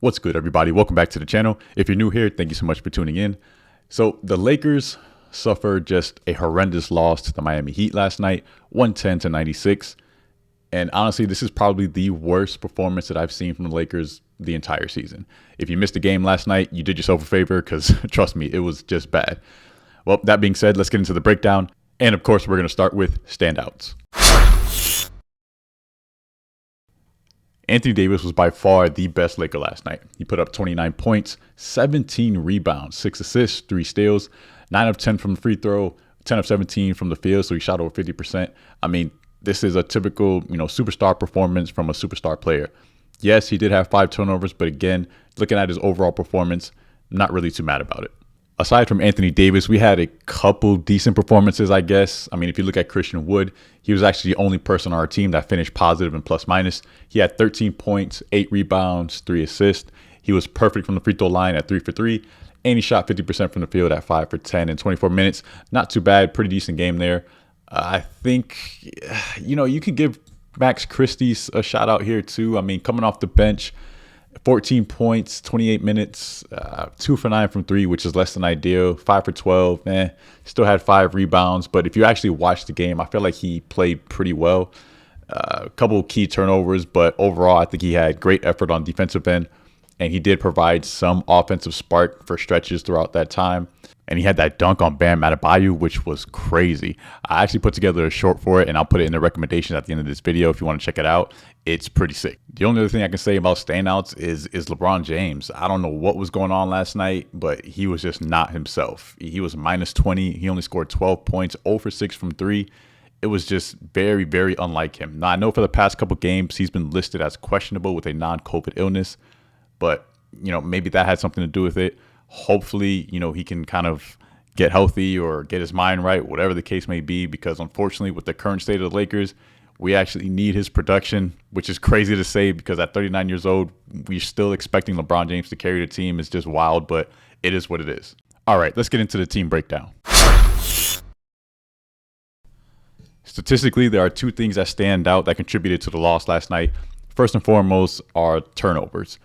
What's good, everybody? Welcome back to the channel. If you're new here, thank you so much for tuning in. So the Lakers suffered just a horrendous loss to the Miami Heat last night, 110-96. And honestly, this is probably the worst performance that I've seen from the Lakers the entire season. If you missed the game last night, you did yourself a favor because trust me, it was just bad. Well, that being said, let's get into the breakdown. And of course, we're going to start with standouts. Anthony Davis was by far the best Laker last night. He put up 29 points, 17 rebounds, 6 assists, 3 steals, 9 of 10 from the free throw, 10 of 17 from the field, so he shot over 50%. I mean, this is a typical, superstar performance from a superstar player. Yes, he did have 5 turnovers, but again, looking at his overall performance, I'm not really too mad about it. Aside from Anthony Davis, we had a couple decent performances, I guess. I mean, if you look at Christian Wood, he was actually the only person on our team that finished positive and plus minus. He had 13 points, 8 rebounds, 3 assists. He was perfect from the free throw line at 3 for 3, and he shot 50% from the field at 5 for 10 in 24 minutes. Not too bad, pretty decent game there. I think, you can give Max Christie a shout out here too. I mean, coming off the bench, 14 points, 28 minutes, 2 for 9 from 3, which is less than ideal. 5 for 12, still had 5 rebounds. But if you actually watch the game, I feel like he played pretty well. A couple of key turnovers, but overall, I think he had great effort on defensive end. And he did provide some offensive spark for stretches throughout that time. And he had that dunk on Bam Adebayo, which was crazy. I actually put together a short for it, and I'll put it in the recommendations at the end of this video if you want to check it out. It's pretty sick. The only other thing I can say about standouts is LeBron James. I don't know what was going on last night, but he was just not himself. He was minus 20. He only scored 12 points, 0 for 6 from 3. It was just very, very unlike him. Now, I know for the past couple games, he's been listed as questionable with a non-COVID illness, but, maybe that had something to do with it. Hopefully, he can kind of get healthy or get his mind right, whatever the case may be, because unfortunately, with the current state of the Lakers, we actually need his production, which is crazy to say because at 39 years old, we're still expecting LeBron James to carry the team. It's just wild, but it is what it is. All right, let's get into the team breakdown. Statistically, there are 2 things that stand out that contributed to the loss last night. First and foremost are turnovers.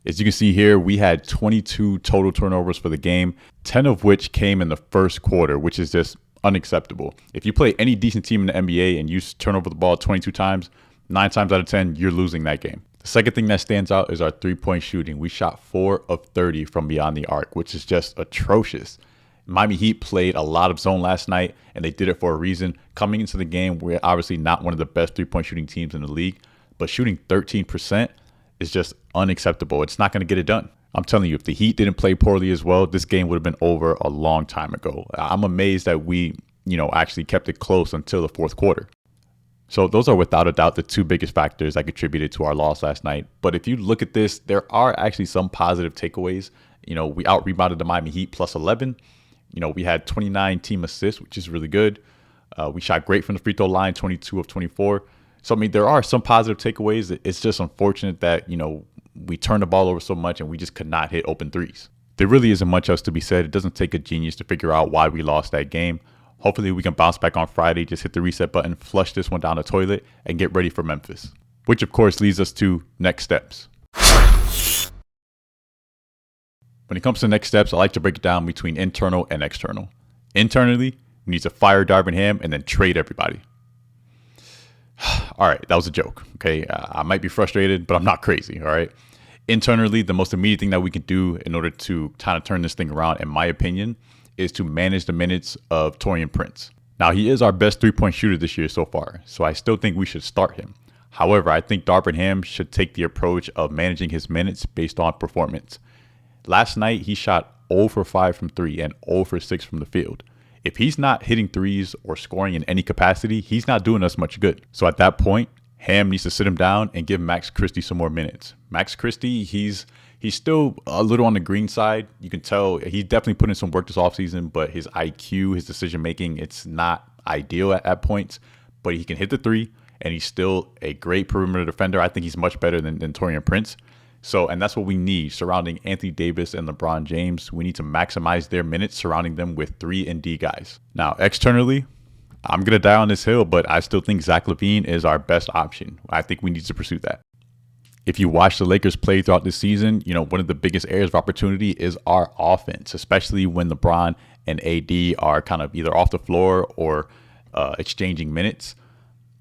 As you can see here, we had 22 total turnovers for the game, 10 of which came in the first quarter, which is just unacceptable. If you play any decent team in the NBA and you turn over the ball 22 times, 9 times out of 10, you're losing that game. The second thing that stands out is our 3-point shooting. We shot 4 of 30 from beyond the arc, which is just atrocious. Miami Heat played a lot of zone last night, and they did it for a reason. Coming into the game, we're obviously not one of the best 3-point shooting teams in the league, but shooting 13% is just unacceptable. It's not going to get it done. I'm telling you, if the Heat didn't play poorly as well, this game would have been over a long time ago. I'm amazed that we, actually kept it close until the fourth quarter. So those are without a doubt the 2 biggest factors that contributed to our loss last night. But if you look at this, there are actually some positive takeaways. We out-rebounded the Miami Heat plus 11. We had 29 team assists, which is really good. We shot great from the free throw line, 22 of 24. So, I mean, there are some positive takeaways. It's just unfortunate that, we turned the ball over so much and we just could not hit open threes. There really isn't much else to be said. It doesn't take a genius to figure out why we lost that game. Hopefully we can bounce back on Friday, just hit the reset button, flush this one down the toilet, and get ready for Memphis. Which, of course, leads us to next steps. When it comes to next steps, I like to break it down between internal and external. Internally, we need to fire Darvin Ham and then trade everybody. All right, that was a joke, okay? I might be frustrated, but I'm not crazy, all right? Internally, the most immediate thing that we can do in order to kind of turn this thing around, in my opinion, is to manage the minutes of Taurean Prince. Now, he is our best 3-point shooter this year so far, so I still think we should start him. However, I think Darvin Ham should take the approach of managing his minutes based on performance. Last night, he shot 0 for 5 from 3 and 0 for 6 from the field. If he's not hitting threes or scoring in any capacity, he's not doing us much good. So at that point, Ham needs to sit him down and give Max Christie some more minutes. Max Christie, he's still a little on the green side. You can tell he's definitely put in some work this offseason, but his IQ, his decision making, it's not ideal at points. But he can hit the 3, and he's still a great perimeter defender. I think he's much better than Taurean Prince. So, and that's what we need surrounding Anthony Davis and LeBron James. We need to maximize their minutes surrounding them with 3 and D guys. Now, externally, I'm going to die on this hill, but I still think Zach LaVine is our best option. I think we need to pursue that. If you watch the Lakers play throughout this season, one of the biggest areas of opportunity is our offense, especially when LeBron and AD are kind of either off the floor or exchanging minutes.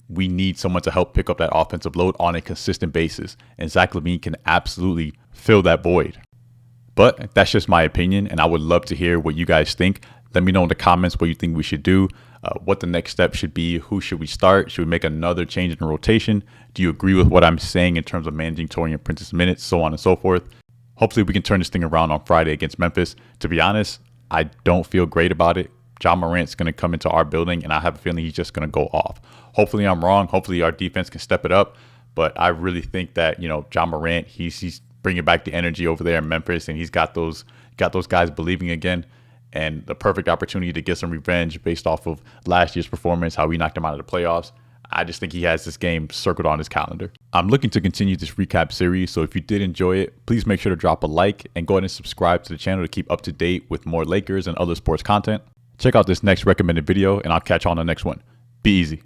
We need someone to help pick up that offensive load on a consistent basis, and Zach LaVine can absolutely fill that void. But that's just my opinion, and I would love to hear what you guys think. Let me know in the comments what you think we should do, what the next step should be, who should we start, should we make another change in the rotation, do you agree with what I'm saying in terms of managing Taurean Prince's minutes, so on and so forth. Hopefully we can turn this thing around on Friday against Memphis. To be honest, I don't feel great about it. Ja Morant's going to come into our building, and I have a feeling he's just going to go off. Hopefully I'm wrong. Hopefully our defense can step it up, but I really think that, Ja Morant, he's bringing back the energy over there in Memphis, and he's got those guys believing again. And the perfect opportunity to get some revenge based off of last year's performance, how we knocked him out of the playoffs. I just think he has this game circled on his calendar. I'm looking to continue this recap series, so if you did enjoy it, please make sure to drop a like and go ahead and subscribe to the channel to keep up to date with more Lakers and other sports content. Check out this next recommended video, and I'll catch you on the next one. Be easy.